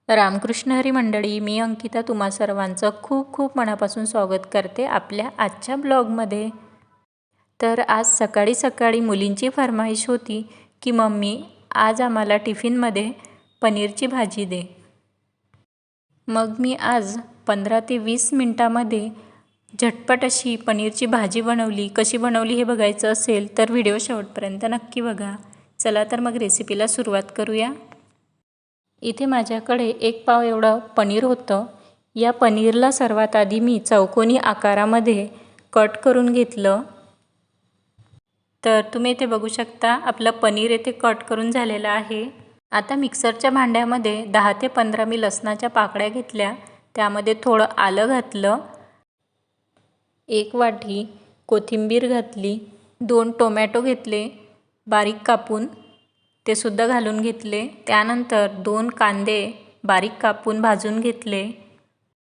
रामकृष्ण हरी मंडळी, मी अंकिता तुम्हा सर्वांचं खूप खूप मनापासून स्वागत करते आपल्या आजच्या ब्लॉगमध्ये। तर आज सकाळी सकाळी मुलींची फरमाईश होती की मम्मी आज आम्हाला टिफिनमध्ये पनीरची भाजी दे। मग मी आज 15 ते 20 मिनिटांमध्ये झटपट अशी पनीरची भाजी बनवली। कशी बनवली हे बघायचं असेल तर व्हिडिओ शेवटपर्यंत नक्की बघा। चला तर मग रेसिपीला सुरुवात करूया। इथे माझ्याकडे 1 पाव एवढं पनीर होतं। या पनीरला सर्वात आधी मी चौकोनी आकारामध्ये कट करून घेतलं। तर तुम्ही इथे बघू शकता आपलं पनीर इथे कट करून झालेलं आहे। आता मिक्सरच्या भांड्यामध्ये 10 ते 15 मी लसणाच्या पाकळ्या घेतल्या, त्यामध्ये थोडं आलं घातलं, 1 वाटी कोथिंबीर घातली, 2 टोमॅटो घेतले बारीक कापून, ते सुद्धा घालून घेतले। त्यानंतर 2 कांदे बारीक कापून भाजून घेतले।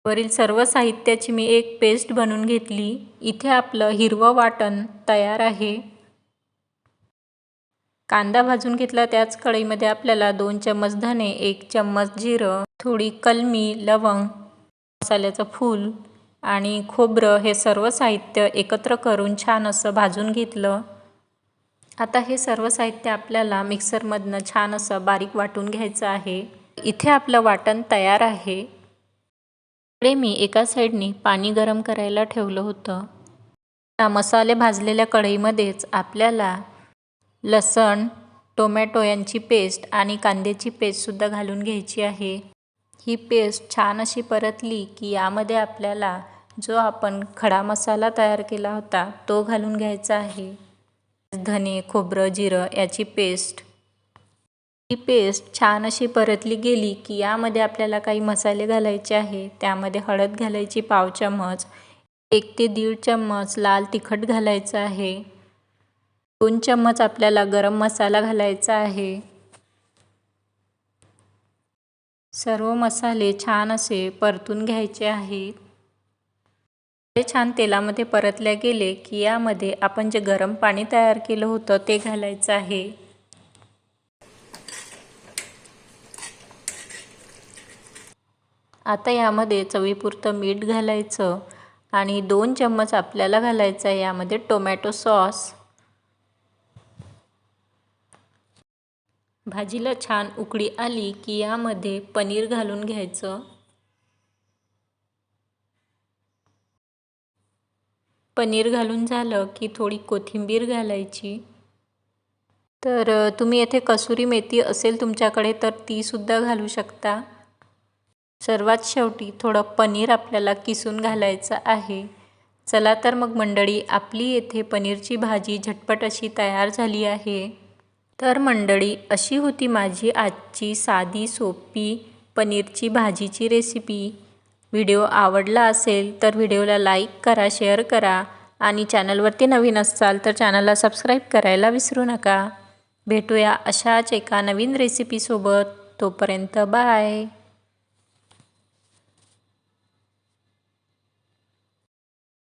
वरील सर्व साहित्याची मी एक पेस्ट बनवून घेतली। इथे आपलं हिरवं वाटण तयार आहे। कांदा भाजून घेतला, त्याच कढईमध्ये आपल्याला 2 चम्मच धने, 1 चम्मच जिरं, थोडी कलमी, लवंग, मसाल्याचं फूल आणि खोबरं हे सर्व साहित्य एकत्र करून छान असं भाजून घेतलं। आता हे सर्व साहित्य आपल्याला मिक्सरमधनं छान असं बारीक वाटून घ्यायचं आहे। इथे आपलं वाटण तयार आहे। इकडे मी एका साईडनी पाणी गरम करायला ठेवलं होतं। मसाले भाजलेल्या कढईमध्येच आपल्याला लसण, टोमॅटो यांची पेस्ट आणि कांद्याची पेस्टसुद्धा घालून घ्यायची आहे। ही पेस्ट छान अशी परतली की यामध्ये आपल्याला जो आपण खडा मसाला तयार केला होता तो घालून घ्यायचा आहे। धने, खोबरं, जिरं याची पेस्ट। ही पेस्ट छान अशी परतली गेली की यामध्ये आपल्याला काही मसाले घालायचे आहे। त्यामध्ये हळद घालायची पाव चम्मच, 1 ते 1.5 चम्मच लाल तिखट घालायचं आहे, 2 चम्मच आपल्याला गरम मसाला घालायचा आहे। सर्व मसाले छान असे परतून घ्यायचे आहेत। ते छान तेलामध्ये परतल्या गेले की यामध्ये आपण जे गरम पाणी तयार केलं होतं ते घालायचं आहे। आता यामध्ये चवीपुरतं मीठ घालायचं आणि 2 चम्मच आपल्याला घालायचं आहे यामध्ये टोमॅटो सॉस। भाजीला छान उकळी आली की यामध्ये पनीर घालून घ्यायचं। पनीर घालून झालं की थोडी कोथिंबीर घालायची। तर तुम्ही येथे कसुरी मेथी असेल तुमच्याकडे तर ती सुद्धा घालू शकता। सर्वात शेवटी थोडं पनीर आपल्याला किसून घालायचं आहे। चला तर मग मंडळी, आपली येथे पनीरची भाजी झटपट अशी तयार झाली आहे। तर मंडळी, अशी होती माझी आजची साधी सोपी पनीरची भाजीची रेसिपी। व्हिडिओ आवडला असेल तर व्हिडिओला लाईक करा, शेअर करा आणि चॅनलवरती नवीन असाल तर चॅनलला सबस्क्राईब करायला विसरू नका। भेटूया अशाच एका नवीन रेसिपीसोबत। तोपर्यंत बाय।